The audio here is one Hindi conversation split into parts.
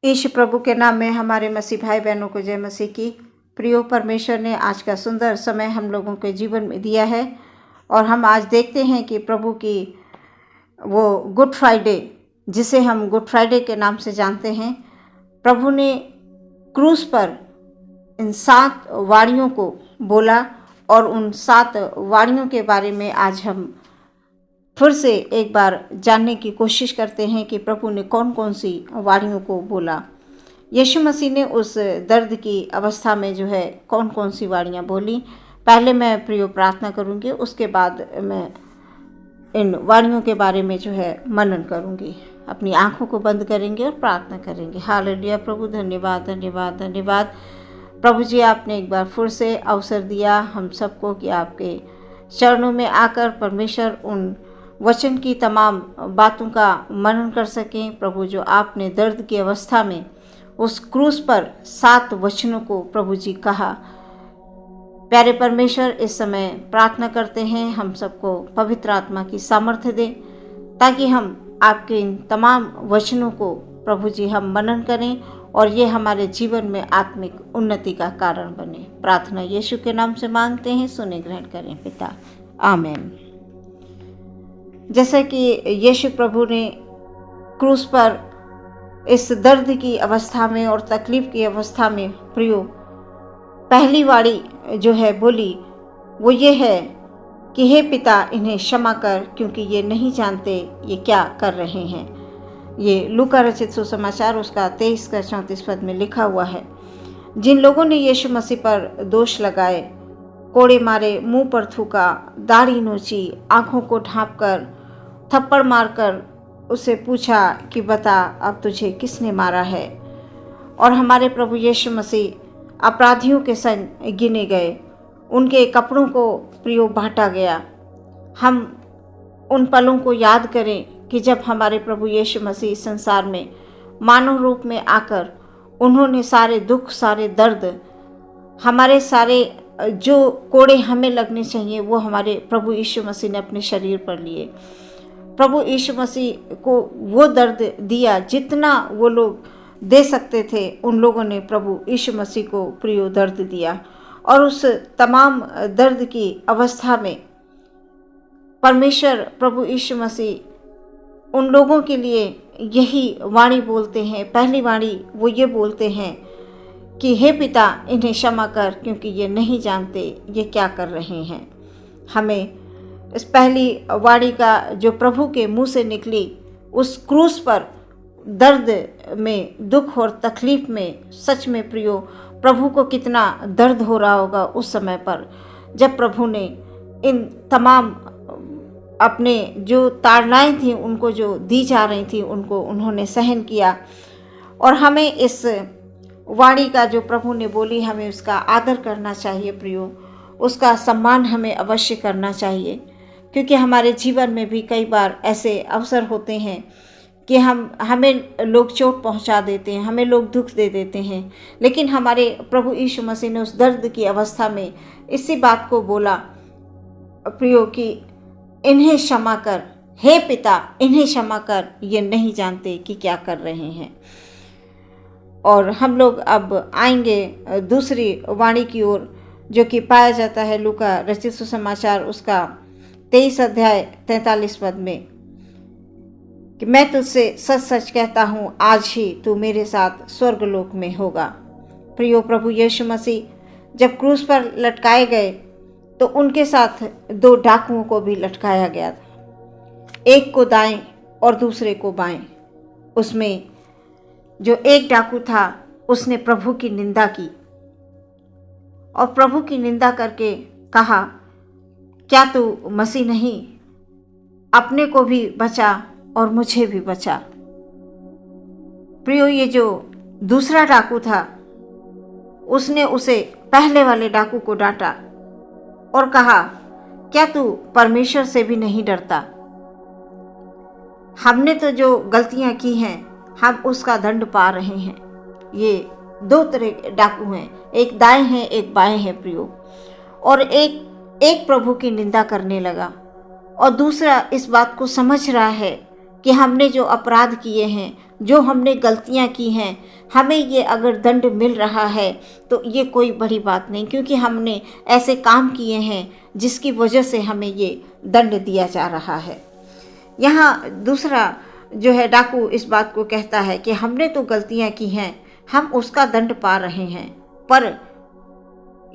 यीशु प्रभु के नाम में हमारे मसीह भाई बहनों को जय मसीह की। प्रियो, परमेश्वर ने आज का सुंदर समय हम लोगों के जीवन में दिया है और हम आज देखते हैं कि प्रभु की वो गुड फ्राइडे, जिसे हम गुड फ्राइडे के नाम से जानते हैं, प्रभु ने क्रूस पर इन 7 वाणियों को बोला और उन 7 वाणियों के बारे में आज हम फिर से एक बार जानने की कोशिश करते हैं कि प्रभु ने कौन कौन सी वाणियों को बोला। यीशु मसीह ने उस दर्द की अवस्था में जो है कौन कौन सी वाणियाँ बोली। पहले मैं प्रियो प्रार्थना करूँगी, उसके बाद मैं इन वाणियों के बारे में जो है मनन करूँगी। अपनी आँखों को बंद करेंगे और प्रार्थना करेंगे। हालेलुया प्रभु, धन्यवाद धन्यवाद धन्यवाद प्रभु जी, आपने एक बार फिर से अवसर दिया हम सबको कि आपके चरणों में आकर परमेश्वर उन वचन की तमाम बातों का मनन कर सकें। प्रभु, जो आपने दर्द की अवस्था में उस क्रूस पर 7 वचनों को प्रभु जी कहा, प्यारे परमेश्वर, इस समय प्रार्थना करते हैं हम सबको पवित्र आत्मा की सामर्थ्य दे, ताकि हम आपके इन तमाम वचनों को प्रभु जी हम मनन करें और ये हमारे जीवन में आत्मिक उन्नति का कारण बने। प्रार्थना यीशु के नाम से मांगते हैं, सुने ग्रहण करें पिता, आमीन। जैसे कि यीशु प्रभु ने क्रूस पर इस दर्द की अवस्था में और तकलीफ़ की अवस्था में प्रियो पहली वाणी जो है बोली, वो ये है कि हे पिता, इन्हें क्षमा कर, क्योंकि ये नहीं जानते ये क्या कर रहे हैं। ये लूका रचित सुसमाचार उसका 23 का 34 पद में लिखा हुआ है। जिन लोगों ने यीशु मसीह पर दोष लगाए, कोड़े मारे, मुंह पर थूका, दाढ़ी नोची, आंखों को ढांपकर, थप्पड़ मारकर उसे पूछा कि बता अब तुझे किसने मारा है, और हमारे प्रभु यीशु मसीह अपराधियों के संग गिने गए, उनके कपड़ों को प्रियो बांटा गया। हम उन पलों को याद करें कि जब हमारे प्रभु यीशु मसीह संसार में मानव रूप में आकर उन्होंने सारे दुख, सारे दर्द, हमारे सारे जो कोड़े हमें लगने चाहिए वो हमारे प्रभु यीशु मसीह ने अपने शरीर पर लिए। प्रभु यीशु मसीह को वो दर्द दिया जितना वो लोग दे सकते थे, उन लोगों ने प्रभु यीशु मसीह को प्रियो दर्द दिया। और उस तमाम दर्द की अवस्था में परमेश्वर प्रभु यीशु मसीह उन लोगों के लिए यही वाणी बोलते हैं। पहली वाणी वो ये बोलते हैं कि हे पिता, इन्हें क्षमा कर, क्योंकि ये नहीं जानते ये क्या कर रहे हैं। हमें इस पहली वाणी का जो प्रभु के मुंह से निकली, उस क्रूस पर दर्द में, दुख और तकलीफ में, सच में प्रियो प्रभु को कितना दर्द हो रहा होगा उस समय पर, जब प्रभु ने इन तमाम अपने जो ताड़नाएं थी उनको जो दी जा रही थी उनको उन्होंने सहन किया। और हमें इस वाणी का जो प्रभु ने बोली, हमें उसका आदर करना चाहिए प्रियो, उसका सम्मान हमें अवश्य करना चाहिए, क्योंकि हमारे जीवन में भी कई बार ऐसे अवसर होते हैं कि हमें लोग चोट पहुंचा देते हैं, हमें लोग दुख दे देते हैं, लेकिन हमारे प्रभु यीशु मसीह ने उस दर्द की अवस्था में इसी बात को बोला प्रियो कि इन्हें क्षमा कर, हे पिता, इन्हें क्षमा कर, ये नहीं जानते कि क्या कर रहे हैं। और हम लोग अब आएंगे दूसरी वाणी की ओर, जो कि पाया जाता है लूका रचित सुसमाचार उसका 23 अध्याय 43 पद में, कि मैं तुझसे सच सच कहता हूँ, आज ही तू मेरे साथ स्वर्गलोक में होगा। प्रियो, प्रभु यीशु मसीह जब क्रूस पर लटकाए गए तो उनके साथ 2 डाकुओं को भी लटकाया गया था, एक को दाएं और दूसरे को बाएं। उसमें जो एक डाकू था उसने प्रभु की निंदा की और प्रभु की निंदा करके कहा, क्या तू मसीह नहीं? अपने को भी बचा और मुझे भी बचा। प्रियो, ये जो दूसरा डाकू था उसने उसे पहले वाले डाकू को डांटा और कहा, क्या तू परमेश्वर से भी नहीं डरता? हमने तो जो गलतियां की हैं हम उसका दंड पा रहे हैं। ये 2 तरह के डाकू हैं, एक दाएं हैं एक बाएं हैं प्रियो। और एक प्रभु की निंदा करने लगा और दूसरा इस बात को समझ रहा है कि हमने जो अपराध किए हैं, जो हमने गलतियां की हैं, हमें ये अगर दंड मिल रहा है तो ये कोई बड़ी बात नहीं, क्योंकि हमने ऐसे काम किए हैं जिसकी वजह से हमें ये दंड दिया जा रहा है। यहाँ दूसरा जो है डाकू इस बात को कहता है कि हमने तो गलतियां की हैं, हम उसका दंड पा रहे हैं, पर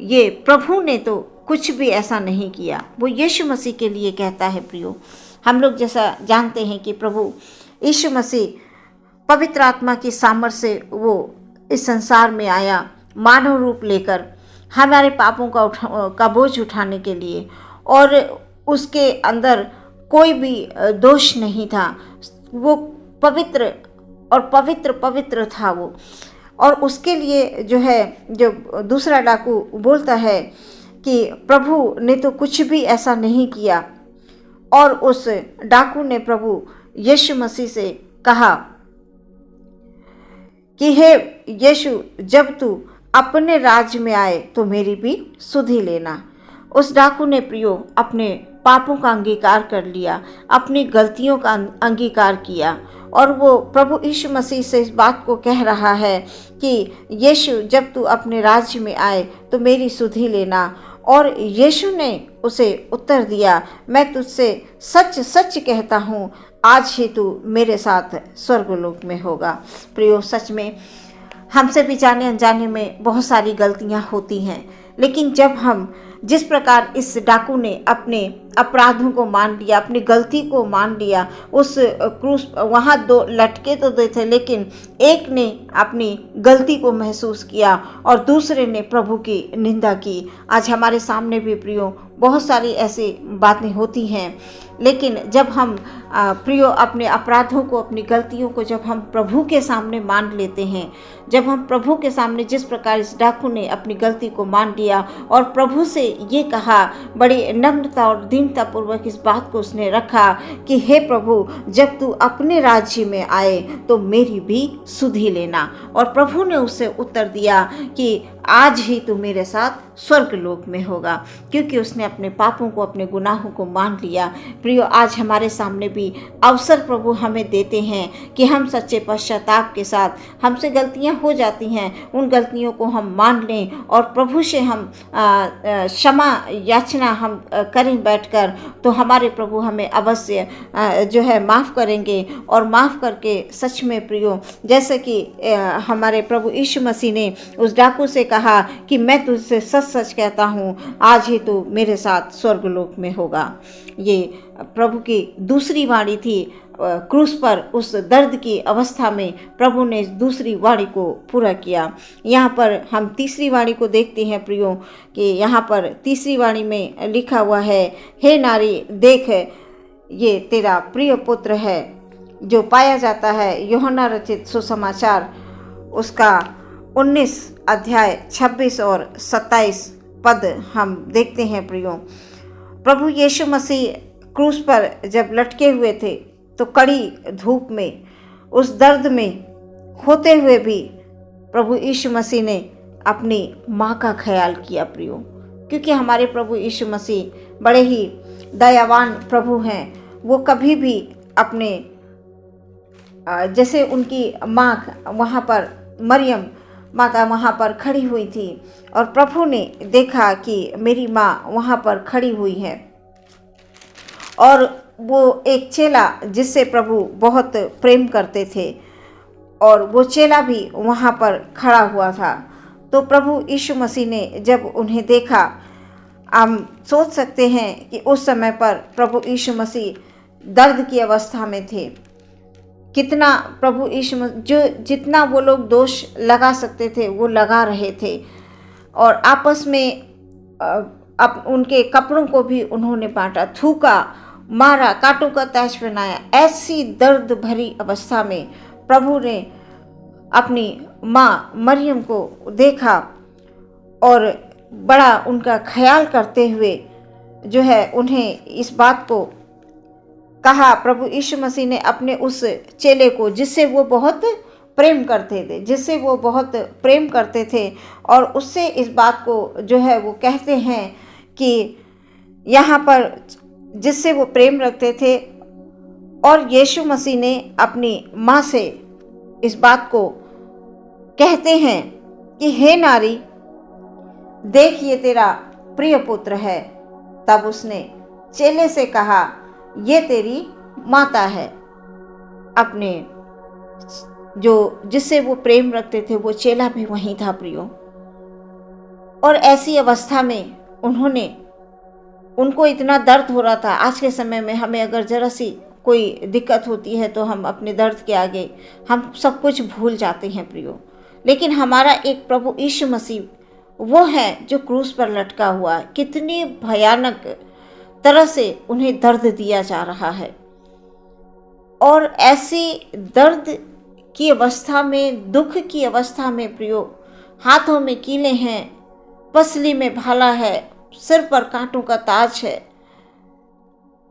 ये प्रभु ने तो कुछ भी ऐसा नहीं किया। वो यीशु मसीह के लिए कहता है। प्रियो, हम लोग जैसा जानते हैं कि प्रभु यीशु मसीह पवित्र आत्मा की सामर्थ्य से वो इस संसार में आया, मानव रूप लेकर हमारे पापों का बोझ उठाने के लिए, और उसके अंदर कोई भी दोष नहीं था। वो पवित्र और पवित्र पवित्र था वो। और उसके लिए जो है, जो दूसरा डाकू बोलता है कि प्रभु ने तो कुछ भी ऐसा नहीं किया। और उस डाकू ने प्रभु यीशु मसीह से कहा कि हे यीशु, जब तू अपने राज्य में आए तो मेरी भी सुधि लेना। उस डाकू ने प्रियो अपने पापों का अंगीकार कर लिया, अपनी गलतियों का अंगीकार किया, और वो प्रभु यीशु मसीह से इस बात को कह रहा है कि यीशु, जब तू अपने राज्य में आए तो मेरी सुधि लेना। और यीशु ने उसे उत्तर दिया, मैं तुझसे सच सच कहता हूँ, आज ही तू मेरे साथ स्वर्गलोक में होगा। प्रियो, सच में हमसे भी जाने अनजाने में बहुत सारी गलतियाँ होती हैं, लेकिन जब हम जिस प्रकार इस डाकू ने अपने अपराधों को मान लिया, अपनी गलती को मान लिया, उस क्रूस वहाँ दो लटके तो दे थे, लेकिन एक ने अपनी गलती को महसूस किया और दूसरे ने प्रभु की निंदा की। आज हमारे सामने भी प्रियो बहुत सारी ऐसी बातें होती हैं, लेकिन जब हम प्रियो अपने अपराधों को, अपनी गलतियों को जब हम प्रभु के सामने मान लेते हैं, जब हम प्रभु के सामने, जिस प्रकार इस डाकू ने अपनी गलती को मान लिया और प्रभु से ये कहा, बड़ी नम्रता और दीनता पूर्वक इस बात को उसने रखा कि हे प्रभु, जब तू अपने राज्य में आए तो मेरी भी सुधि लेना। और प्रभु ने उसे उत्तर दिया कि आज ही तू मेरे साथ स्वर्गलोक में होगा, क्योंकि उसने अपने पापों को, अपने गुनाहों को मान लिया। प्रियो, आज हमारे सामने भी अवसर प्रभु हमें देते हैं कि हम सच्चे पश्चाताप के साथ, हमसे गलतियां हो जाती हैं, उन गलतियों को हम मान लें और प्रभु से हम क्षमा याचना हम करें बैठकर, तो हमारे प्रभु हमें अवश्य जो है माफ़ करेंगे। और माफ़ करके सच में प्रियो, जैसे कि हमारे प्रभु यीशु मसीह ने उस डाकू से कहा कि मैं तुझसे सच सच कहता हूँ, आज ही तू मेरे साथ स्वर्गलोक में होगा। ये प्रभु की दूसरी वाणी थी। क्रूस पर उस दर्द की अवस्था में प्रभु ने इस दूसरी वाणी को पूरा किया। यहाँ पर हम तीसरी वाणी को देखते हैं प्रियो, कि यहाँ पर तीसरी वाणी में लिखा हुआ है, हे नारी देख, ये तेरा प्रिय पुत्र है, जो पाया जाता है यूहन्ना रचित सुसमाचार उसका 19 अध्याय 26 और 27 पद हम देखते हैं प्रियो। प्रभु यीशु मसीह क्रूस पर जब लटके हुए थे तो कड़ी धूप में, उस दर्द में होते हुए भी प्रभु यीशु मसीह ने अपनी माँ का ख्याल किया प्रियो, क्योंकि हमारे प्रभु यीशु मसीह बड़े ही दयावान प्रभु हैं। वो कभी भी अपने, जैसे उनकी माँ वहाँ पर, मरियम माता वहाँ पर खड़ी हुई थी और प्रभु ने देखा कि मेरी माँ वहाँ पर खड़ी हुई है, और वो एक चेला जिससे प्रभु बहुत प्रेम करते थे, और वो चेला भी वहाँ पर खड़ा हुआ था। तो प्रभु यीशु मसीह ने जब उन्हें देखा, हम सोच सकते हैं कि उस समय पर प्रभु यीशु मसीह दर्द की अवस्था में थे। कितना प्रभु यीशु जो जितना वो लोग दोष लगा सकते थे वो लगा रहे थे, और आपस में अब उनके कपड़ों को भी उन्होंने बांटा, थूका, मारा, कांटों का ताज पहनाया। ऐसी दर्द भरी अवस्था में प्रभु ने अपनी माँ मरियम को देखा और बड़ा उनका ख्याल करते हुए जो है उन्हें इस बात को कहा। प्रभु यीशु मसीह ने अपने उस चेले को, जिससे वो बहुत प्रेम करते थे, और उससे इस बात को जो है वो कहते हैं कि यहाँ पर जिससे वो प्रेम रखते थे, और यीशु मसीह ने अपनी माँ से इस बात को कहते हैं कि हे नारी, देख ये तेरा प्रिय पुत्र है। तब उसने चेले से कहा, ये तेरी माता है। अपने जो जिससे वो प्रेम रखते थे वो चेला भी वहीं था प्रियो। और ऐसी अवस्था में उनको इतना दर्द हो रहा था। आज के समय में हमें अगर जरा सी कोई दिक्कत होती है तो हम अपने दर्द के आगे हम सब कुछ भूल जाते हैं प्रियो। लेकिन हमारा एक प्रभु यीशु मसीह वो है जो क्रूस पर लटका हुआ है। कितनी भयानक तरह से उन्हें दर्द दिया जा रहा है। और ऐसी दर्द की अवस्था में, दुख की अवस्था में प्रियो, हाथों में कीले हैं, पसली में भाला है, सिर पर कांटों का ताज है।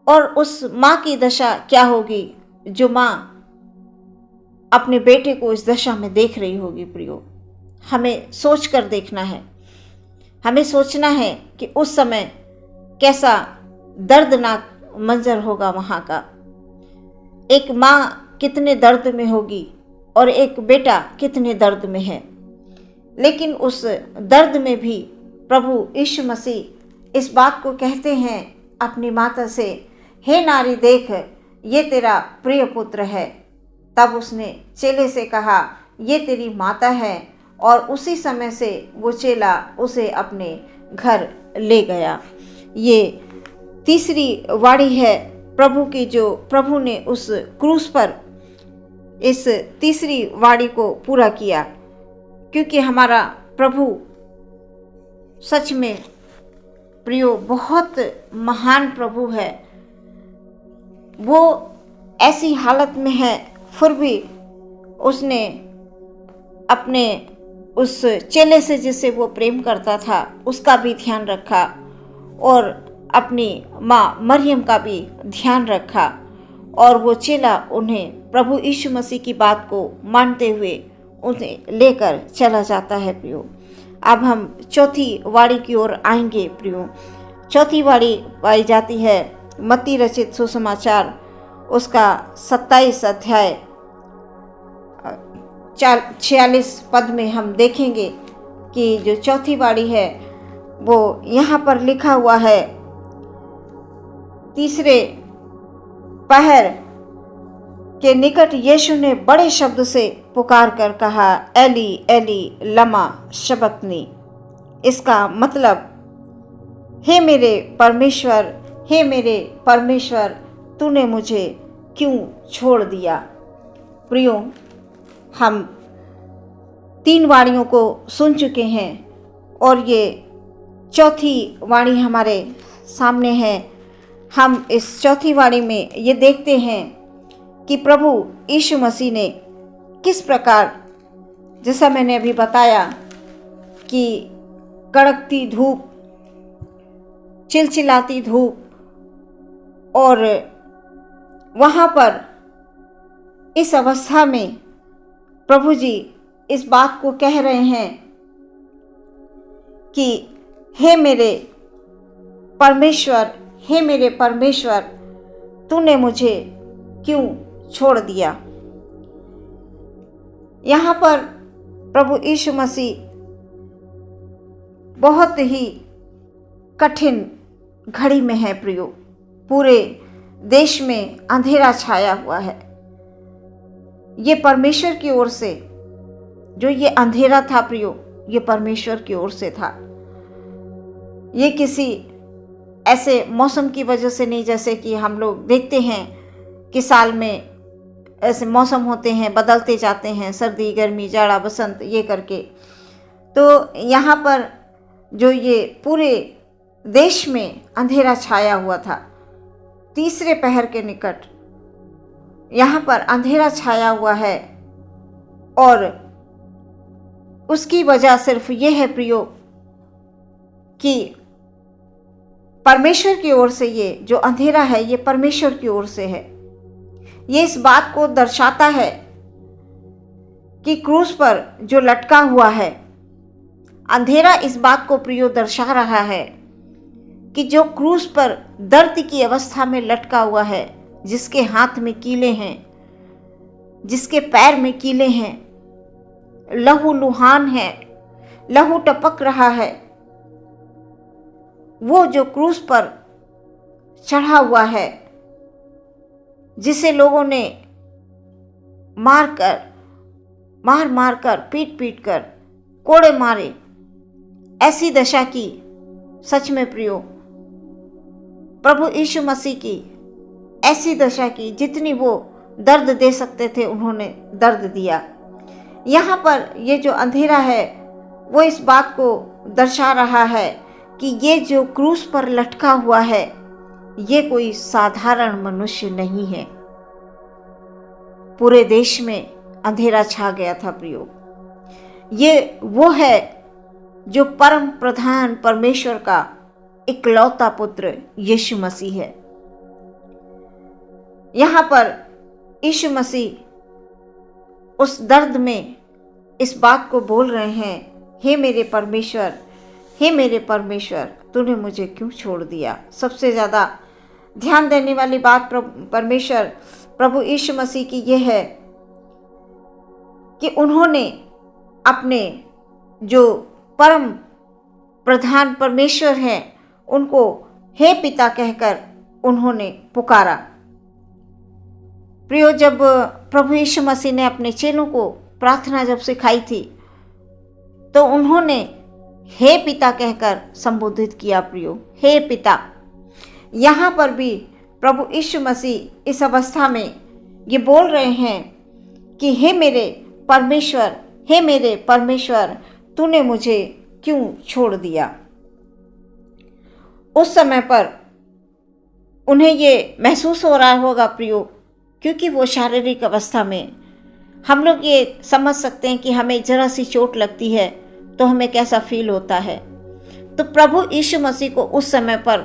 और उस माँ की दशा क्या होगी जो माँ अपने बेटे को इस दशा में देख रही होगी प्रियो। हमें सोच कर देखना है, हमें सोचना है कि उस समय कैसा दर्दनाक मंजर होगा वहाँ का। एक माँ कितने दर्द में होगी और एक बेटा कितने दर्द में है। लेकिन उस दर्द में भी प्रभु यीशु मसीह इस बात को कहते हैं अपनी माता से, हे नारी, देख ये तेरा प्रिय पुत्र है। तब उसने चेले से कहा, ये तेरी माता है। और उसी समय से वो चेला उसे अपने घर ले गया। ये तीसरी वाणी है प्रभु की, जो प्रभु ने उस क्रूस पर इस तीसरी वाणी को पूरा किया। क्योंकि हमारा प्रभु सच में प्रियो बहुत महान प्रभु है। वो ऐसी हालत में है, फिर भी उसने अपने उस चेले से जिससे वो प्रेम करता था उसका भी ध्यान रखा और अपनी माँ मरियम का भी ध्यान रखा। और वो चेला उन्हें प्रभु यीशु मसीह की बात को मानते हुए उन्हें लेकर चला जाता है प्रियो। अब हम चौथी वाणी की ओर आएंगे प्रियो। चौथी वाणी पाई जाती है मत्ती रचित सुसमाचार, उसका 27 अध्याय 46 पद में हम देखेंगे कि जो चौथी वाणी है वो यहाँ पर लिखा हुआ है, तीसरे पहर के निकट यीशु ने बड़े शब्द से पुकार कर कहा, एली एली लमा शबक्तनी। इसका मतलब, हे मेरे परमेश्वर, हे मेरे परमेश्वर, तूने मुझे क्यों छोड़ दिया। प्रियो, हम 3 वाणियों को सुन चुके हैं और ये चौथी वाणी हमारे सामने है। हम इस चौथी वाणी में ये देखते हैं कि प्रभु यीशु मसीह ने किस प्रकार, जैसा मैंने अभी बताया कि कड़कती धूप, चिलचिलाती धूप, और वहाँ पर इस अवस्था में प्रभु जी इस बात को कह रहे हैं कि हे मेरे परमेश्वर, हे मेरे परमेश्वर, तूने मुझे क्यों छोड़ दिया। यहाँ पर प्रभु यीशु मसीह बहुत ही कठिन घड़ी में है प्रियो। पूरे देश में अंधेरा छाया हुआ है। ये परमेश्वर की ओर से जो ये अंधेरा था प्रियो, ये परमेश्वर की ओर से था। ये किसी ऐसे मौसम की वजह से नहीं, जैसे कि हम लोग देखते हैं कि साल में ऐसे मौसम होते हैं, बदलते जाते हैं, सर्दी, गर्मी, जाड़ा, बसंत, ये करके। तो यहाँ पर जो ये पूरे देश में अंधेरा छाया हुआ था, तीसरे पहर के निकट यहाँ पर अंधेरा छाया हुआ है। और उसकी वजह सिर्फ ये है प्रियो कि परमेश्वर की ओर से ये जो अंधेरा है, ये परमेश्वर की ओर से है। ये इस बात को दर्शाता है कि क्रूस पर जो लटका हुआ है, अंधेरा इस बात को प्रियो दर्शा रहा है कि जो क्रूस पर दर्द की अवस्था में लटका हुआ है, जिसके हाथ में कीले हैं, जिसके पैर में कीले हैं, लहू लुहान है, लहू टपक रहा है, वो जो क्रूस पर चढ़ा हुआ है, जिसे लोगों ने मार कर, पीट कर, कोड़े मारे, ऐसी दशा की, सच में प्रियो, प्रभु यीशु मसीह की ऐसी दशा की, जितनी वो दर्द दे सकते थे उन्होंने दर्द दिया। यहाँ पर ये जो अंधेरा है वो इस बात को दर्शा रहा है कि ये जो क्रूस पर लटका हुआ है ये कोई साधारण मनुष्य नहीं है। पूरे देश में अंधेरा छा गया था प्रियो। ये वो है जो परम प्रधान परमेश्वर का इकलौता पुत्र यीशु मसीह है। यहाँ पर यीशु मसीह उस दर्द में इस बात को बोल रहे हैं, हे मेरे परमेश्वर, हे मेरे परमेश्वर, तूने मुझे क्यों छोड़ दिया। सबसे ज़्यादा ध्यान देने वाली बात प्रभु यीशु मसीह की ये है कि उन्होंने अपने जो परम प्रधान परमेश्वर हैं उनको हे पिता कहकर उन्होंने पुकारा। प्रियो, जब प्रभु यीशु मसीह ने अपने चेलों को प्रार्थना जब सिखाई थी तो उन्होंने हे पिता कहकर संबोधित किया। प्रियो, हे पिता। यहाँ पर भी प्रभु यीशु मसीह इस अवस्था में ये बोल रहे हैं कि हे मेरे परमेश्वर, हे मेरे परमेश्वर, तूने मुझे क्यों छोड़ दिया। उस समय पर उन्हें ये महसूस हो रहा होगा प्रियो, क्योंकि वो शारीरिक अवस्था में, हम लोग ये समझ सकते हैं कि हमें जरा सी चोट लगती है तो हमें कैसा फील होता है। तो प्रभु यीशु मसीह को उस समय पर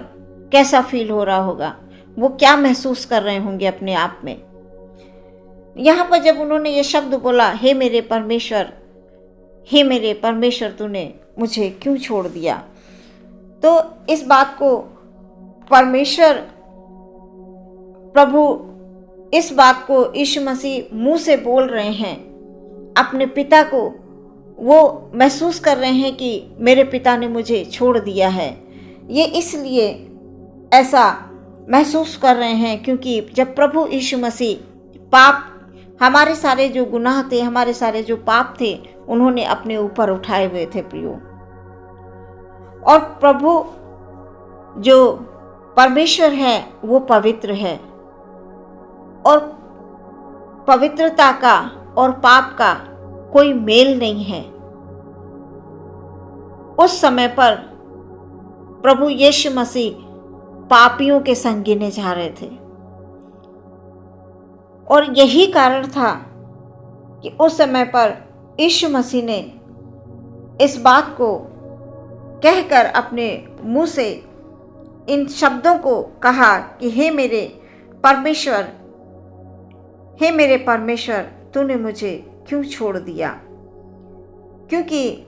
कैसा फील हो रहा होगा, वो क्या महसूस कर रहे होंगे अपने आप में। यहाँ पर जब उन्होंने ये शब्द बोला, हे मेरे परमेश्वर, हे मेरे परमेश्वर, तूने मुझे क्यों छोड़ दिया, तो इस बात को परमेश्वर प्रभु इस बात को यीशु मसीह मुंह से बोल रहे हैं। अपने पिता को वो महसूस कर रहे हैं कि मेरे पिता ने मुझे छोड़ दिया है। ये इसलिए ऐसा महसूस कर रहे हैं क्योंकि जब प्रभु यीशु मसीह हमारे सारे जो गुनाह थे, हमारे सारे जो पाप थे, उन्होंने अपने ऊपर उठाए हुए थे प्रियो। और प्रभु जो परमेश्वर है वो पवित्र है और पवित्रता का और पाप का कोई मेल नहीं है। उस समय पर प्रभु यीशु मसीह पापियों के संग गिने जा रहे थे और यही कारण था कि उस समय पर यीशु मसीह ने इस बात को कहकर अपने मुंह से इन शब्दों को कहा कि हे मेरे परमेश्वर, हे मेरे परमेश्वर, तूने मुझे क्यों छोड़ दिया। क्योंकि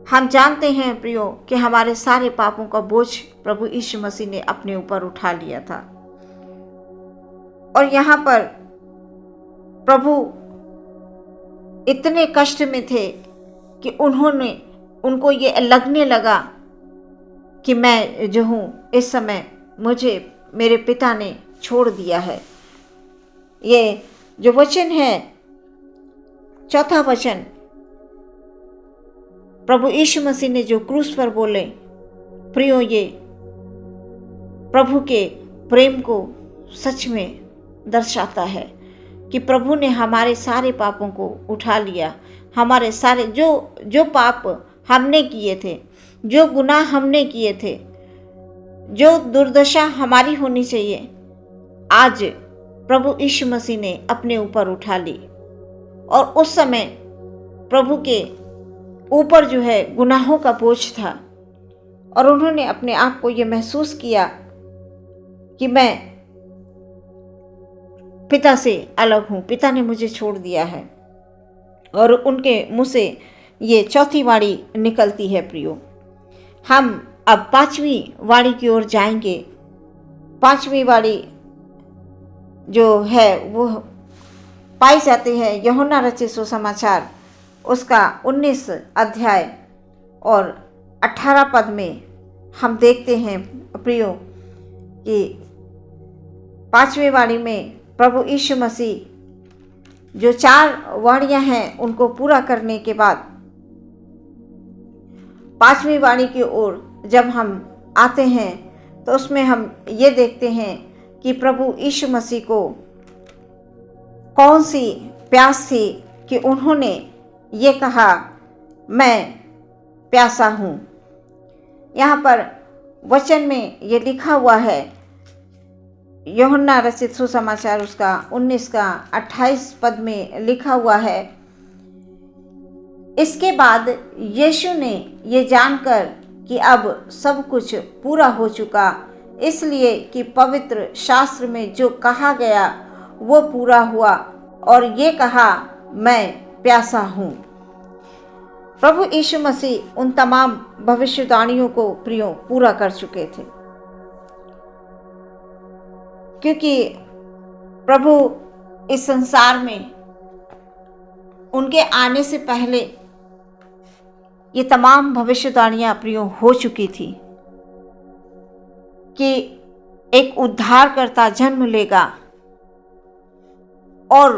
हम जानते हैं प्रियो कि हमारे सारे पापों का बोझ प्रभु यीशु मसीह ने अपने ऊपर उठा लिया था। और यहाँ पर प्रभु इतने कष्ट में थे कि उनको ये लगने लगा कि मैं जो हूँ इस समय मुझे मेरे पिता ने छोड़ दिया है। ये जो वचन है, चौथा वचन, प्रभु यीशु मसीह ने जो क्रूस पर बोले, प्रियो, ये प्रभु के प्रेम को सच में दर्शाता है कि प्रभु ने हमारे सारे पापों को उठा लिया। हमारे सारे जो पाप हमने किए थे, जो गुनाह हमने किए थे, जो दुर्दशा हमारी होनी चाहिए, आज प्रभु यीशु मसीह ने अपने ऊपर उठा ली। और उस समय प्रभु के ऊपर जो है गुनाहों का बोझ था और उन्होंने अपने आप को ये महसूस किया कि मैं पिता से अलग हूँ, पिता ने मुझे छोड़ दिया है। और उनके मुंह से ये चौथी वाणी निकलती है प्रियो। हम अब पांचवी वाणी की ओर जाएंगे। पांचवी वाणी जो है वो पाई जाती है यूहन्ना रचित सुसमाचार उसका 19 अध्याय और 18 पद में हम देखते हैं प्रियो कि 5वीं वाणी में प्रभु यीशु मसीह जो 4 वाणियां हैं उनको पूरा करने के बाद 5वीं वाणी की ओर जब हम आते हैं तो उसमें हम ये देखते हैं कि प्रभु यीशु मसीह को कौन सी प्यास थी कि उन्होंने ये कहा मैं प्यासा हूँ। यहाँ पर वचन में ये लिखा हुआ है यूहन्ना रचित सुसमाचार उसका 19 का 28 पद में लिखा हुआ है, इसके बाद यीशु ने ये जानकर कि अब सब कुछ पूरा हो चुका, इसलिए कि पवित्र शास्त्र में जो कहा गया वो पूरा हुआ और ये कहा मैं प्यासा हूँ। प्रभु यीशु मसीह उन तमाम भविष्यवाणियों को प्रियो पूरा कर चुके थे, क्योंकि प्रभु इस संसार में उनके आने से पहले ये तमाम भविष्यवाणियां प्रियो हो चुकी थी कि एक उद्धारकर्ता जन्म लेगा और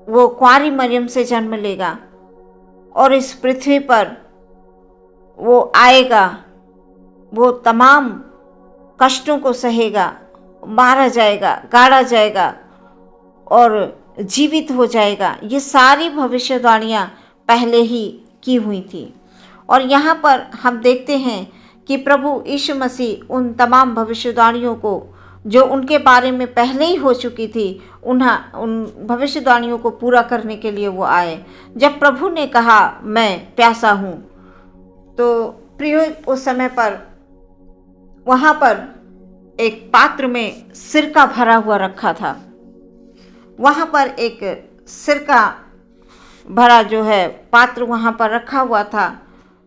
वो कुंवारी मरियम से जन्म लेगा और इस पृथ्वी पर वो आएगा, वो तमाम कष्टों को सहेगा, मारा जाएगा, गाड़ा जाएगा और जीवित हो जाएगा। ये सारी भविष्यवाणियां पहले ही की हुई थी और यहाँ पर हम देखते हैं कि प्रभु यीशु मसीह उन तमाम भविष्यवाणियों को जो उनके बारे में पहले ही हो चुकी थी उन भविष्यवाणियों को पूरा करने के लिए वो आए। जब प्रभु ने कहा मैं प्यासा हूँ तो प्रियो उस समय पर वहाँ पर एक पात्र में सिरका भरा हुआ रखा था। वहाँ पर एक सिरका भरा जो है पात्र वहाँ पर रखा हुआ था।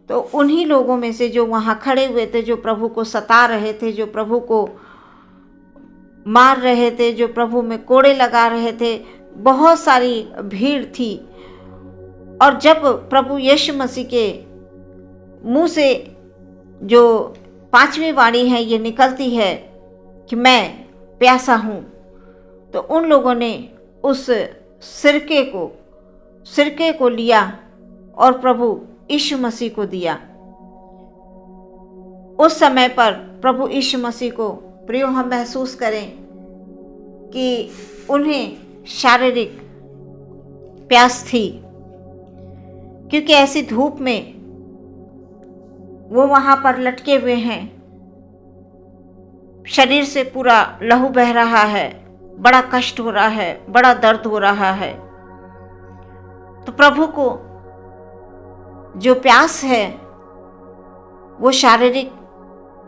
तो उन्हीं लोगों में से जो वहाँ खड़े हुए थे, जो प्रभु को सता रहे थे, जो प्रभु को मार रहे थे, जो प्रभु में कोड़े लगा रहे थे, बहुत सारी भीड़ थी। और जब प्रभु यीशु मसीह के मुंह से जो 5वीं वाणी है ये निकलती है कि मैं प्यासा हूँ, तो उन लोगों ने उस सिरके को लिया और प्रभु यीशु मसीह को दिया। उस समय पर प्रभु यीशु मसीह को प्रियो हम महसूस करें कि उन्हें शारीरिक प्यास थी, क्योंकि ऐसी धूप में वो वहाँ पर लटके हुए हैं, शरीर से पूरा लहू बह रहा है, बड़ा कष्ट हो रहा है, बड़ा दर्द हो रहा है। तो प्रभु को जो प्यास है वो शारीरिक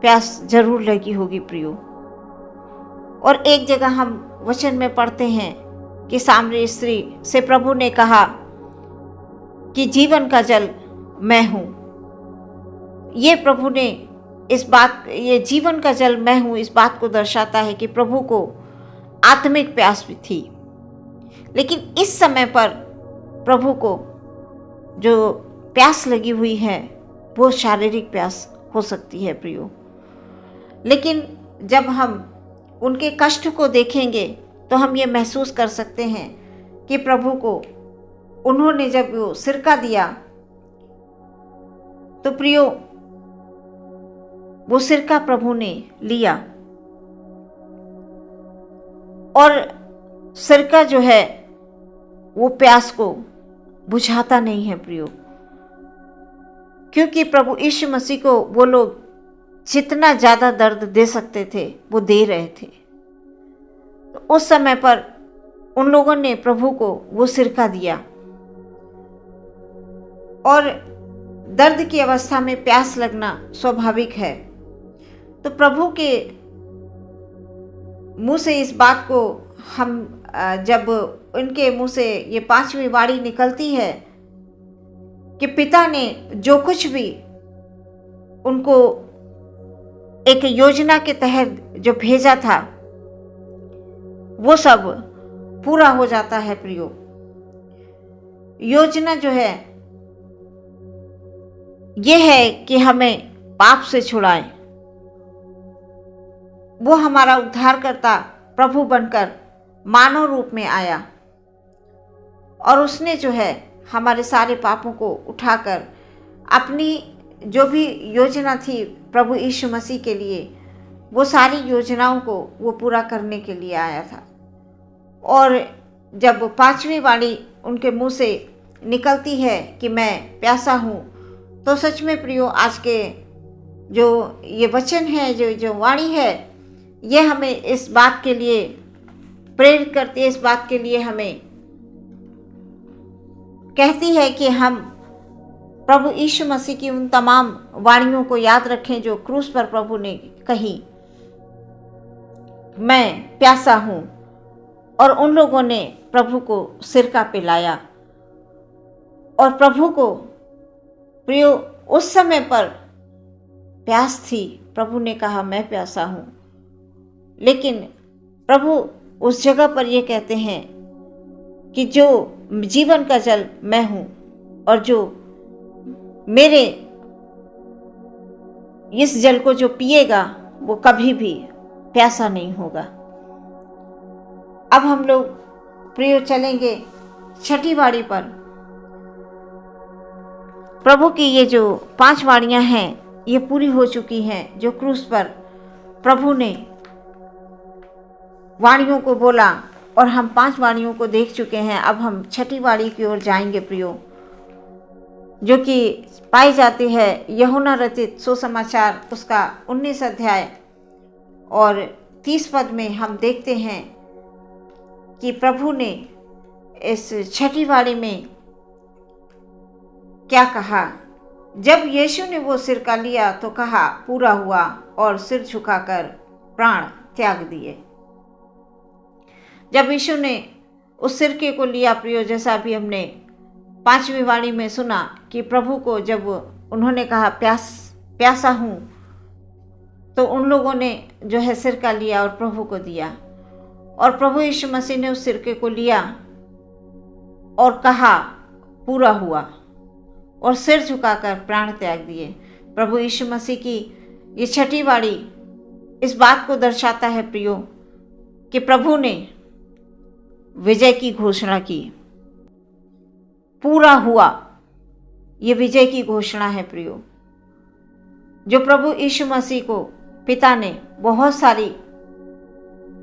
प्यास जरूर लगी होगी प्रियो। और एक जगह हम वचन में पढ़ते हैं कि सामरी स्त्री से प्रभु ने कहा कि जीवन का जल मैं हूँ। ये प्रभु ने ये जीवन का जल मैं हूँ इस बात को दर्शाता है कि प्रभु को आत्मिक प्यास भी थी। लेकिन इस समय पर प्रभु को जो प्यास लगी हुई है वो शारीरिक प्यास हो सकती है प्रियो। लेकिन जब हम उनके कष्ट को देखेंगे तो हम ये महसूस कर सकते हैं कि प्रभु को उन्होंने जब वो सिरका दिया तो प्रियो वो सिरका प्रभु ने लिया और सिरका जो है वो प्यास को बुझाता नहीं है प्रियो, क्योंकि प्रभु यीशु मसीह को वो लोग जितना ज़्यादा दर्द दे सकते थे वो दे रहे थे। तो उस समय पर उन लोगों ने प्रभु को वो सिरका दिया और दर्द की अवस्था में प्यास लगना स्वाभाविक है। तो प्रभु के मुंह से इस बात को हम जब उनके मुंह से ये 5वीं वाणी निकलती है कि पिता ने जो कुछ भी उनको एक योजना के तहत जो भेजा था वो सब पूरा हो जाता है प्रियो। योजना जो है ये है कि हमें पाप से छुड़ाए। वो हमारा उद्धारकर्ता प्रभु बनकर मानव रूप में आया और उसने जो है हमारे सारे पापों को उठाकर अपनी जो भी योजना थी प्रभु यीशु मसीह के लिए, वो सारी योजनाओं को वो पूरा करने के लिए आया था। और जब पांचवी वाणी उनके मुंह से निकलती है कि मैं प्यासा हूँ, तो सच में प्रियो आज के जो ये वचन है, जो वाणी है, ये हमें इस बात के लिए प्रेरित करती है, इस बात के लिए हमें कहती है कि हम प्रभु यीशु मसीह की उन तमाम वाणियों को याद रखें जो क्रूस पर प्रभु ने कही। मैं प्यासा हूँ, और उन लोगों ने प्रभु को सिरका पिलाया। और प्रभु को प्रियो उस समय पर प्यास थी, प्रभु ने कहा मैं प्यासा हूँ, लेकिन प्रभु उस जगह पर ये कहते हैं कि जो जीवन का जल मैं हूँ, और जो मेरे इस जल को जो पिएगा वो कभी भी प्यासा नहीं होगा। अब हम लोग प्रियो चलेंगे छठी वाणी पर। प्रभु की ये जो 5 वाणियां हैं ये पूरी हो चुकी हैं, जो क्रूस पर प्रभु ने वाणियों को बोला, और हम 5 वाणियों को देख चुके हैं। अब हम छठी वाणी की ओर जाएंगे प्रियो, जो कि पाई जाती है यूहन्ना रचित सुसमाचार उसका 19 अध्याय और 30 पद में। हम देखते हैं कि प्रभु ने इस छठी वाणी में क्या कहा। जब यीशु ने वो सिरका लिया तो कहा पूरा हुआ, और सिर झुकाकर प्राण त्याग दिए। जब यीशु ने उस सिरके को लिया प्रियो, जैसा भी हमने 5वीं वाणी में सुना कि प्रभु को जब उन्होंने कहा प्यासा हूँ, तो उन लोगों ने जो है सिरका लिया और प्रभु को दिया। और प्रभु यीशु मसीह ने उस सिरके को लिया और कहा पूरा हुआ, और सिर झुकाकर प्राण त्याग दिए। प्रभु यीशु मसीह की ये छठी वाणी इस बात को दर्शाता है प्रियो कि प्रभु ने विजय की घोषणा की। पूरा हुआ, ये विजय की घोषणा है प्रियो। जो प्रभु यीशु मसीह को पिता ने बहुत सारी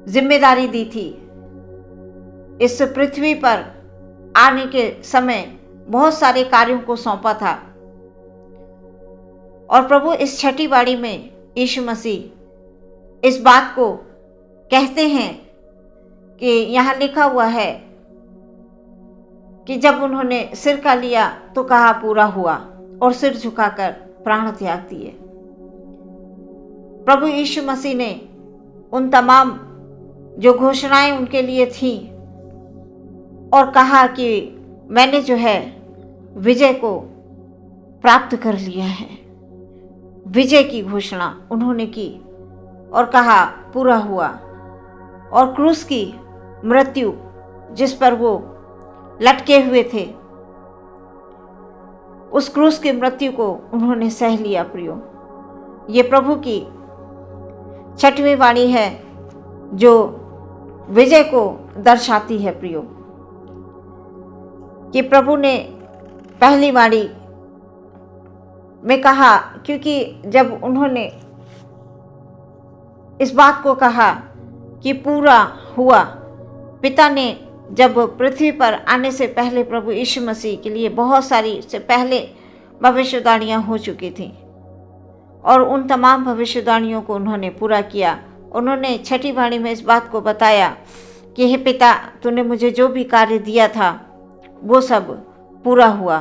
जिम्मेदारी दी थी, इस पृथ्वी पर आने के समय बहुत सारे कार्यों को सौंपा था। और प्रभु इस छठी वाणी में यीशु मसीह इस बात को कहते हैं कि यहाँ लिखा हुआ है कि जब उन्होंने सिरका लिया तो कहा पूरा हुआ, और सिर झुकाकर प्राण त्याग दिए। प्रभु यीशु मसीह ने उन तमाम जो घोषणाएं उनके लिए थी, और कहा कि मैंने जो है विजय को प्राप्त कर लिया है। विजय की घोषणा उन्होंने की और कहा पूरा हुआ। और क्रूस की मृत्यु जिस पर वो लटके हुए थे, उस क्रूस की मृत्यु को उन्होंने सह लिया प्रियो। ये प्रभु की छठवीं वाणी है जो विजय को दर्शाती है प्रियो, कि प्रभु ने पहली वाणी में कहा, क्योंकि जब उन्होंने इस बात को कहा कि पूरा हुआ, पिता ने जब पृथ्वी पर आने से पहले प्रभु यीशु मसीह के लिए बहुत सारी से पहले भविष्यवाणियाँ हो चुकी थीं, और उन तमाम भविष्यवाणियों को उन्होंने पूरा किया। उन्होंने छठी वाणी में इस बात को बताया कि हे पिता, तूने मुझे जो भी कार्य दिया था वो सब पूरा हुआ,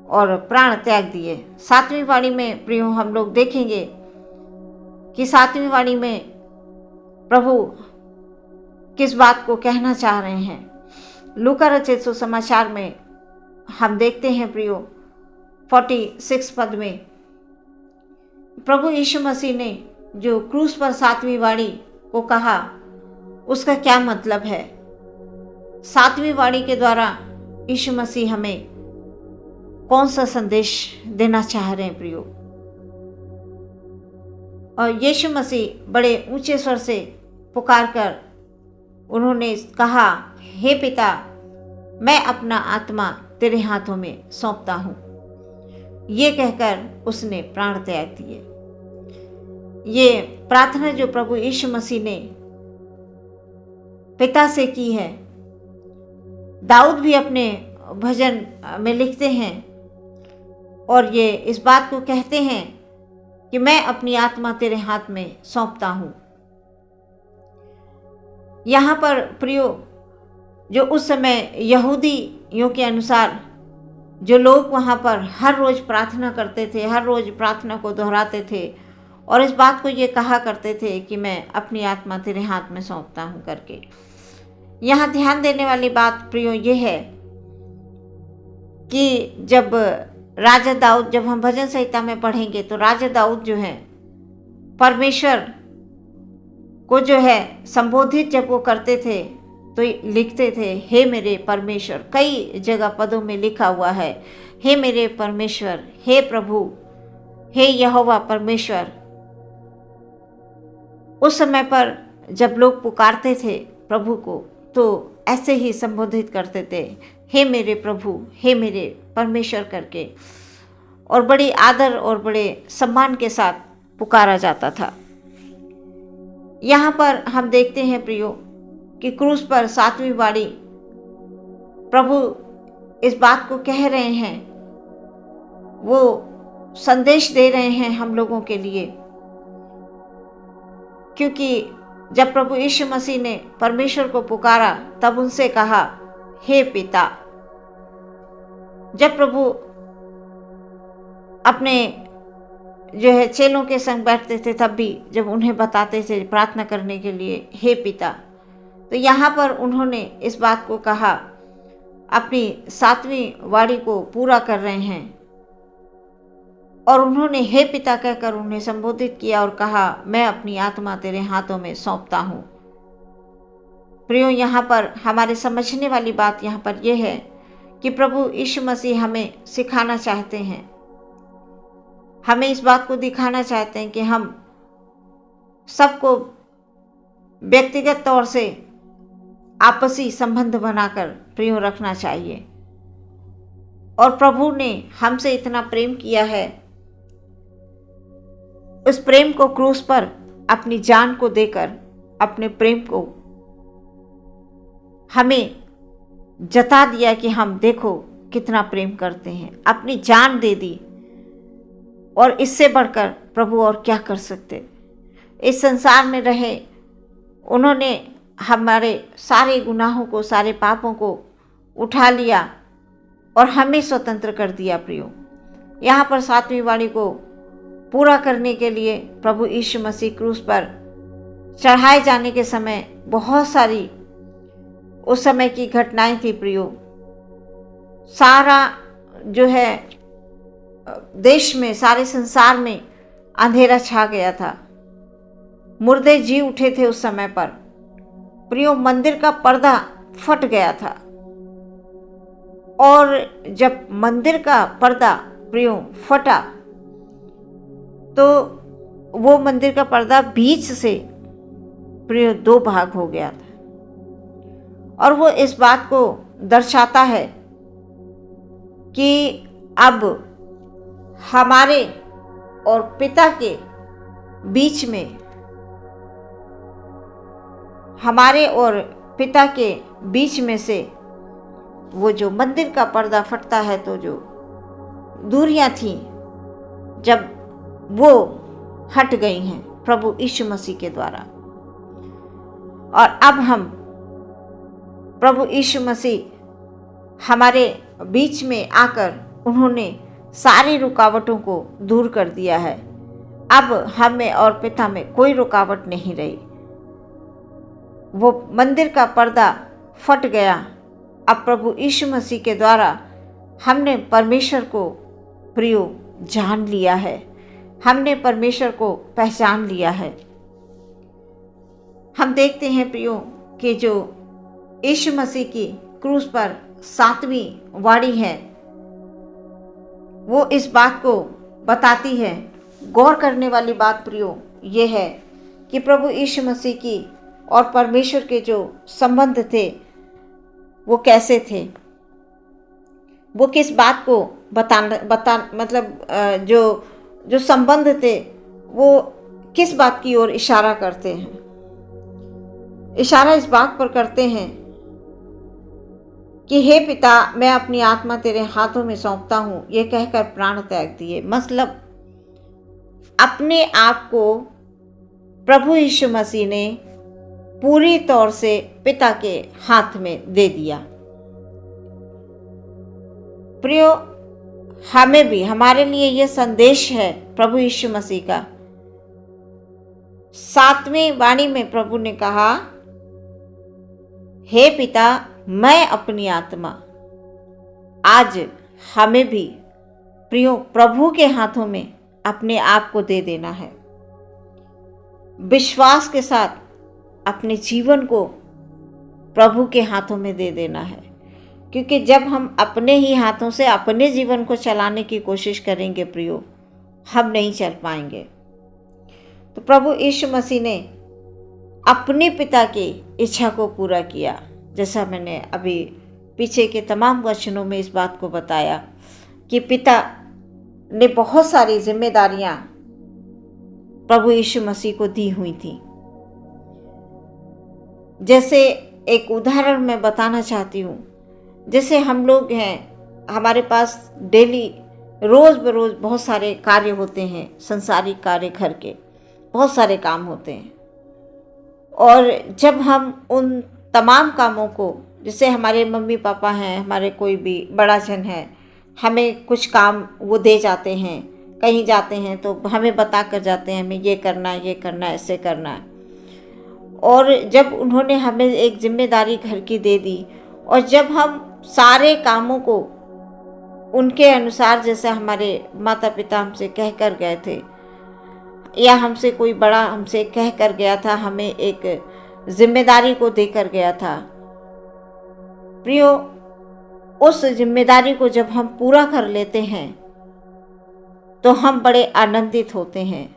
और प्राण त्याग दिए। 7वीं वाणी में प्रियो हम लोग देखेंगे कि 7वीं वाणी में प्रभु किस बात को कहना चाह रहे हैं। लूका रचित सुसमाचार में हम देखते हैं प्रियो 46 पद में प्रभु यीशु मसीह ने जो क्रूस पर 7वीं वाणी को कहा, उसका क्या मतलब है। सातवीं वाणी के द्वारा यीशु मसीह हमें कौन सा संदेश देना चाह रहे हैं प्रियो। और यीशु मसीह बड़े ऊंचे स्वर से पुकार कर उन्होंने कहा, हे पिता, मैं अपना आत्मा तेरे हाथों में सौंपता हूँ। ये कहकर उसने प्राण त्याग दिए। ये प्रार्थना जो प्रभु यीशु मसीह ने पिता से की है, दाऊद भी अपने भजन में लिखते हैं और ये इस बात को कहते हैं कि मैं अपनी आत्मा तेरे हाथ में सौंपता हूँ। यहाँ पर प्रियो, जो उस समय यहूदियों के अनुसार जो लोग वहाँ पर हर रोज़ प्रार्थना करते थे, हर रोज़ प्रार्थना को दोहराते थे और इस बात को ये कहा करते थे कि मैं अपनी आत्मा तेरे हाथ में सौंपता हूँ करके। यहाँ ध्यान देने वाली बात प्रियो ये है कि जब राजा दाऊद, जब हम भजन संहिता में पढ़ेंगे तो राजा दाऊद जो है परमेश्वर को जो है संबोधित जब वो करते थे तो लिखते थे, हे मेरे परमेश्वर। कई जगह पदों में लिखा हुआ है, हे मेरे परमेश्वर, हे प्रभु, हे यहोवा परमेश्वर। उस समय पर जब लोग पुकारते थे प्रभु को तो ऐसे ही संबोधित करते थे, हे मेरे प्रभु, हे मेरे परमेश्वर करके, और बड़ी आदर और बड़े सम्मान के साथ पुकारा जाता था। यहाँ पर हम देखते हैं प्रियो कि क्रूस पर सातवीं वाणी प्रभु इस बात को कह रहे हैं, वो संदेश दे रहे हैं हम लोगों के लिए, क्योंकि जब प्रभु यीशु मसीह ने परमेश्वर को पुकारा तब उनसे कहा, हे पिता। जब प्रभु अपने जो है चेलों के संग बैठते थे तब भी जब उन्हें बताते थे प्रार्थना करने के लिए, हे पिता, तो यहाँ पर उन्होंने इस बात को कहा, अपनी सातवीं वाणी को पूरा कर रहे हैं और उन्होंने हे पिता कहकर उन्हें संबोधित किया और कहा, मैं अपनी आत्मा तेरे हाथों में सौंपता हूँ। प्रियो, यहाँ पर हमारे समझने वाली बात यहाँ पर यह है कि प्रभु यीशु मसीह हमें सिखाना चाहते हैं, हमें इस बात को दिखाना चाहते हैं कि हम सबको व्यक्तिगत तौर से आपसी संबंध बनाकर प्रियो रखना चाहिए। और प्रभु ने हमसे इतना प्रेम किया है, उस प्रेम को क्रूस पर अपनी जान को देकर अपने प्रेम को हमें जता दिया कि हम देखो कितना प्रेम करते हैं, अपनी जान दे दी। और इससे बढ़कर प्रभु और क्या कर सकते। इस संसार में रहे उन्होंने हमारे सारे गुनाहों को, सारे पापों को उठा लिया और हमें स्वतंत्र कर दिया प्रियो। यहाँ पर सातवीं वाणी को पूरा करने के लिए प्रभु यीशु मसीह क्रूस पर चढ़ाए जाने के समय बहुत सारी उस समय की घटनाएं थी प्रियो। सारा जो है देश में, सारे संसार में अंधेरा छा गया था, मुर्दे जी उठे थे उस समय पर प्रियो। मंदिर का पर्दा फट गया था और जब मंदिर का पर्दा प्रियो फटा तो वो मंदिर का पर्दा बीच से प्रियो दो भाग हो गया था। और वो इस बात को दर्शाता है कि अब हमारे और पिता के बीच में, हमारे और पिता के बीच में से वो जो मंदिर का पर्दा फटता है तो जो दूरियां थीं जब वो हट गई हैं प्रभु यीशु मसीह के द्वारा। और अब हम प्रभु यीशु मसीह हमारे बीच में आकर उन्होंने सारी रुकावटों को दूर कर दिया है। अब हमें और पिता में कोई रुकावट नहीं रही। वो मंदिर का पर्दा फट गया। अब प्रभु यीशु मसीह के द्वारा हमने परमेश्वर को प्रियो जान लिया है, हमने परमेश्वर को पहचान लिया है। हम देखते हैं प्रियो कि जो यीशु मसीह की क्रूस पर 7वीं वाणी है वो इस बात को बताती है। गौर करने वाली बात प्रियो ये है कि प्रभु यीशु मसीह की और परमेश्वर के जो संबंध थे वो कैसे थे, वो किस बात को जो संबंध थे वो किस बात की ओर इशारा करते हैं। इशारा इस बात पर करते हैं कि हे पिता, मैं अपनी आत्मा तेरे हाथों में सौंपता हूँ, ये कहकर प्राण त्याग दिए। मतलब अपने आप को प्रभु यीशु मसीह ने पूरी तौर से पिता के हाथ में दे दिया। प्रियो, हमें भी, हमारे लिए यह संदेश है प्रभु यीशु मसीह का। 7वीं वाणी में प्रभु ने कहा, हे पिता, मैं अपनी आत्मा। आज हमें भी प्रियो प्रभु के हाथों में अपने आप को दे देना है। विश्वास के साथ अपने जीवन को प्रभु के हाथों में दे देना है, क्योंकि जब हम अपने ही हाथों से अपने जीवन को चलाने की कोशिश करेंगे प्रियो, हम नहीं चल पाएंगे। तो प्रभु यीशु मसीह ने अपने पिता की इच्छा को पूरा किया। जैसा मैंने अभी पीछे के तमाम वचनों में इस बात को बताया कि पिता ने बहुत सारी जिम्मेदारियां प्रभु यीशु मसीह को दी हुई थी। जैसे एक उदाहरण मैं बताना चाहती हूँ, जैसे हम लोग हैं, हमारे पास डेली रोज़ बरोज़ बहुत सारे कार्य होते हैं, संसारिक कार्य, घर के बहुत सारे काम होते हैं। और जब हम उन तमाम कामों को, जैसे हमारे मम्मी पापा हैं, हमारे कोई भी बड़ा जन है, हमें कुछ काम वो दे जाते हैं, कहीं जाते हैं तो हमें बता कर जाते हैं, हमें ये करना है, ये करना है, ऐसे करना है। और जब उन्होंने हमें एक जिम्मेदारी घर की दे दी, और जब हम सारे कामों को उनके अनुसार, जैसे हमारे माता पिता हमसे कह कर गए थे, या हमसे कोई बड़ा हमसे कह कर गया था, हमें एक जिम्मेदारी को देकर गया था, प्रियो, उस जिम्मेदारी को जब हम पूरा कर लेते हैं तो हम बड़े आनंदित होते हैं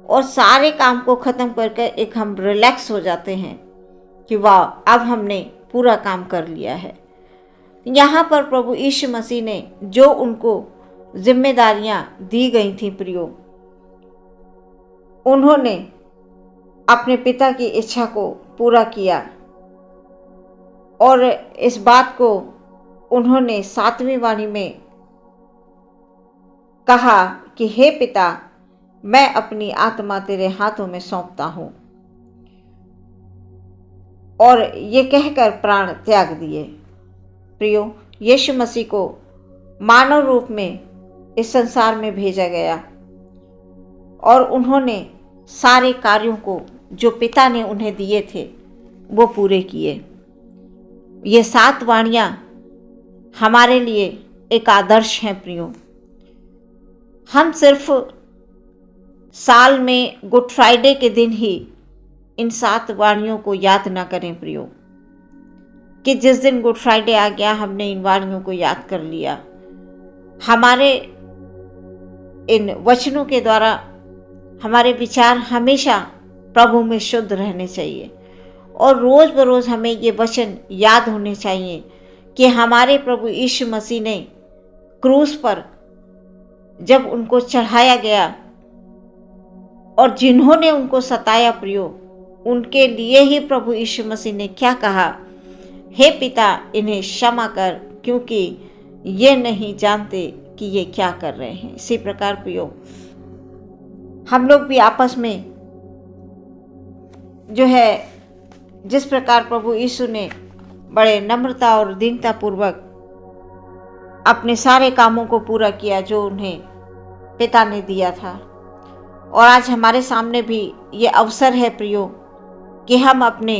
और सारे काम को ख़त्म करके एक हम रिलैक्स हो जाते हैं कि वाह, अब हमने पूरा काम कर लिया है। यहाँ पर प्रभु यीशु मसीह ने जो उनको जिम्मेदारियाँ दी गई थी प्रियो, उन्होंने अपने पिता की इच्छा को पूरा किया और इस बात को उन्होंने 7वीं वाणी में कहा कि हे पिता, मैं अपनी आत्मा तेरे हाथों में सौंपता हूँ, और ये कहकर प्राण त्याग दिए। प्रियो, यीशु मसीह को मानव रूप में इस संसार में भेजा गया और उन्होंने सारे कार्यों को जो पिता ने उन्हें दिए थे वो पूरे किए। ये 7 वाणियाँ हमारे लिए एक आदर्श हैं प्रियो। हम सिर्फ साल में गुड फ्राइडे के दिन ही इन 7 वाणियों को याद ना करें प्रियो, कि जिस दिन गुड फ्राइडे आ गया हमने इन वाणियों को याद कर लिया। हमारे इन वचनों के द्वारा हमारे विचार हमेशा प्रभु में शुद्ध रहने चाहिए और रोज़ बरोज़ हमें ये वचन याद होने चाहिए कि हमारे प्रभु यीशु मसीह ने क्रूस पर जब उनको चढ़ाया गया और जिन्होंने उनको सताया प्रियो, उनके लिए ही प्रभु यीशु मसीह ने क्या कहा, हे पिता, इन्हें क्षमा कर, क्योंकि ये नहीं जानते कि ये क्या कर रहे हैं। इसी प्रकार प्रियो, हम लोग भी आपस में जो है, जिस प्रकार प्रभु यीशु ने बड़े नम्रता और दीनता पूर्वक अपने सारे कामों को पूरा किया जो उन्हें पिता ने दिया था, और आज हमारे सामने भी ये अवसर है प्रियो कि हम अपने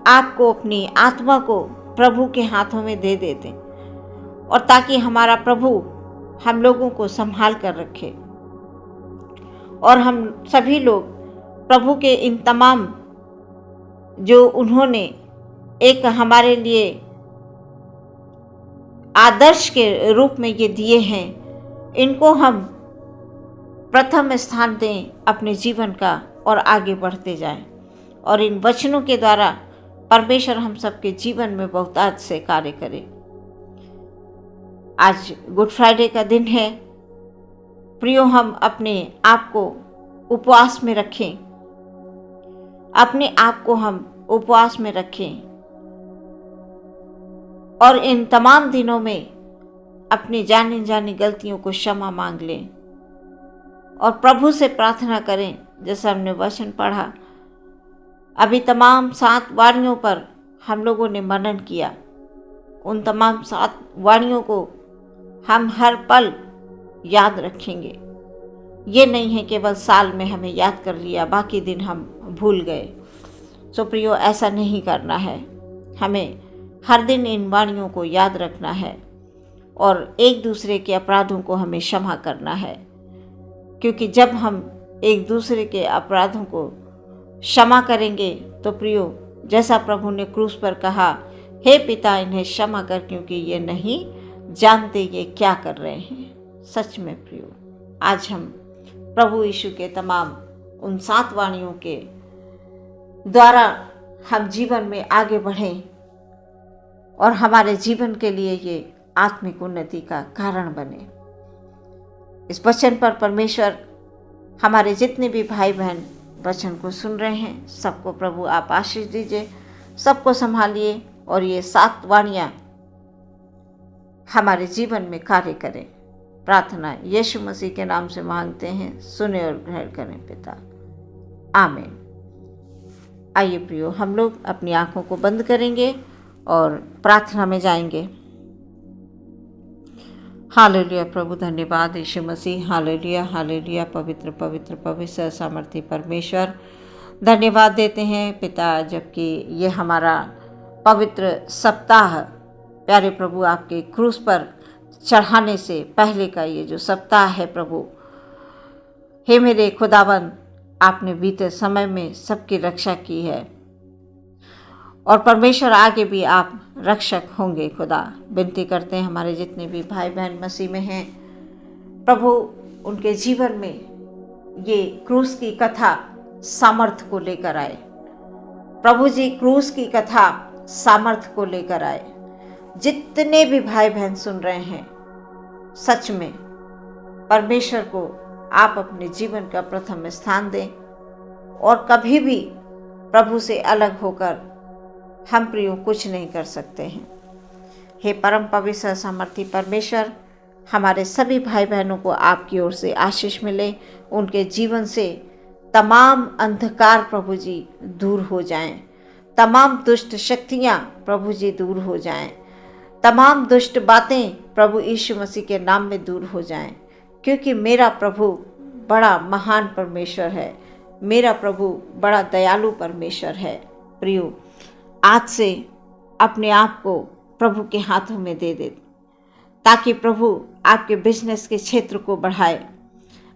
आप को, अपनी आत्मा को प्रभु के हाथों में दे देते और ताकि हमारा प्रभु हम लोगों को संभाल कर रखे और हम सभी लोग प्रभु के इन तमाम जो उन्होंने एक हमारे लिए आदर्श के रूप में ये दिए हैं, इनको हम प्रथम स्थान दें अपने जीवन का और आगे बढ़ते जाएं। और इन वचनों के द्वारा परमेश्वर हम सबके जीवन में बहुतायत से कार्य करे। आज गुड फ्राइडे का दिन है। प्रियो, हम अपने आप को उपवास में रखें, अपने आप को हम उपवास में रखें और इन तमाम दिनों में अपनी जानी जानी गलतियों को क्षमा मांग लें और प्रभु से प्रार्थना करें। जैसा हमने वचन पढ़ा, अभी तमाम 7 वाणियों पर हम लोगों ने मनन किया। उन तमाम 7 वाणियों को हम हर पल याद रखेंगे। ये नहीं है केवल साल में हमें याद कर लिया, बाकी दिन हम भूल गए। सो प्रियो, ऐसा नहीं करना है। हमें हर दिन इन वाणियों को याद रखना है और एक दूसरे के अपराधों को हमें क्षमा करना है, क्योंकि जब हम एक दूसरे के अपराधों को क्षमा करेंगे तो प्रियो, जैसा प्रभु ने क्रूस पर कहा, हे पिता इन्हें क्षमा कर, क्योंकि ये नहीं जानते ये क्या कर रहे हैं। सच में प्रियो, आज हम प्रभु यीशु के तमाम उन 7 वाणियों के द्वारा हम जीवन में आगे बढ़ें और हमारे जीवन के लिए ये आत्मिक उन्नति का कारण बने। इस वचन पर परमेश्वर हमारे जितने भी भाई बहन वचन को सुन रहे हैं, सबको प्रभु आप आशीष दीजिए, सबको संभालिए और ये 7 वाणियाँ हमारे जीवन में कार्य करें। प्रार्थना यीशु मसीह के नाम से मांगते हैं, सुने और ग्रहण करें पिता, आमीन। आइए प्रियो, हम लोग अपनी आंखों को बंद करेंगे और प्रार्थना में जाएंगे। हालेलुया प्रभु, धन्यवाद यीशु मसीह। हालेलुया हालेलुया, पवित्र पवित्र पवित्र सामर्थी परमेश्वर, धन्यवाद देते हैं पिता, जबकि ये हमारा पवित्र सप्ताह प्यारे प्रभु आपके क्रूस पर चढ़ाने से पहले का ये जो सप्ताह है प्रभु, हे मेरे खुदावन, आपने बीते समय में सबकी रक्षा की है और परमेश्वर आगे भी आप रक्षक होंगे। खुदा, विनती करते हैं हमारे जितने भी भाई बहन मसीह में हैं प्रभु, उनके जीवन में ये क्रूस की कथा सामर्थ को लेकर आए। प्रभु जी, क्रूस की कथा सामर्थ को लेकर आए। जितने भी भाई बहन सुन रहे हैं, सच में परमेश्वर को आप अपने जीवन का प्रथम स्थान दें और कभी भी प्रभु से अलग होकर हम प्रियो कुछ नहीं कर सकते हैं। हे परम पवित्र सामर्थी परमेश्वर, हमारे सभी भाई बहनों को आपकी ओर से आशीष मिले, उनके जीवन से तमाम अंधकार प्रभु जी दूर हो जाएं, तमाम दुष्ट शक्तियां प्रभु जी दूर हो जाएं, तमाम दुष्ट बातें प्रभु यीशु मसीह के नाम में दूर हो जाएं, क्योंकि मेरा प्रभु बड़ा महान परमेश्वर है, मेरा प्रभु बड़ा दयालु परमेश्वर है। प्रियो, आज से अपने आप को प्रभु के हाथों में दे दे, ताकि प्रभु आपके बिजनेस के क्षेत्र को बढ़ाए।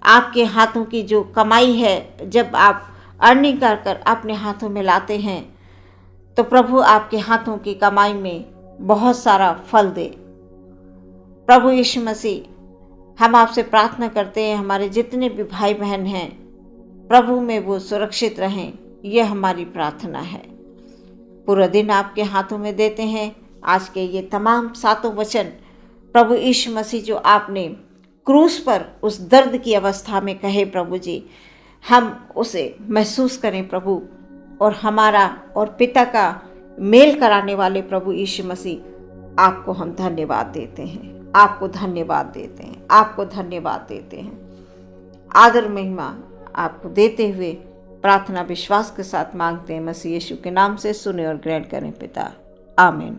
आपके हाथों की जो कमाई है, जब आप अर्निंग कर कर अपने हाथों में लाते हैं, तो प्रभु आपके हाथों की कमाई में बहुत सारा फल दे। प्रभु यीशु मसीह, हम आपसे प्रार्थना करते हैं, हमारे जितने भी भाई बहन हैं प्रभु में वो सुरक्षित रहें, ये हमारी प्रार्थना है। पूरा दिन आपके हाथों में देते हैं। आज के ये तमाम 7 वचन प्रभु यीशु मसीह जो आपने क्रूस पर उस दर्द की अवस्था में कहे प्रभु जी, हम उसे महसूस करें प्रभु, और हमारा और पिता का मेल कराने वाले प्रभु यीशु मसीह, आपको हम धन्यवाद देते हैं, आपको धन्यवाद देते हैं, आपको धन्यवाद देते हैं। आदर महिमा आपको देते हुए प्रार्थना विश्वास के साथ मांगते हैं मसीह यीशु के नाम से, सुने और ग्रहण करें पिता, आमीन।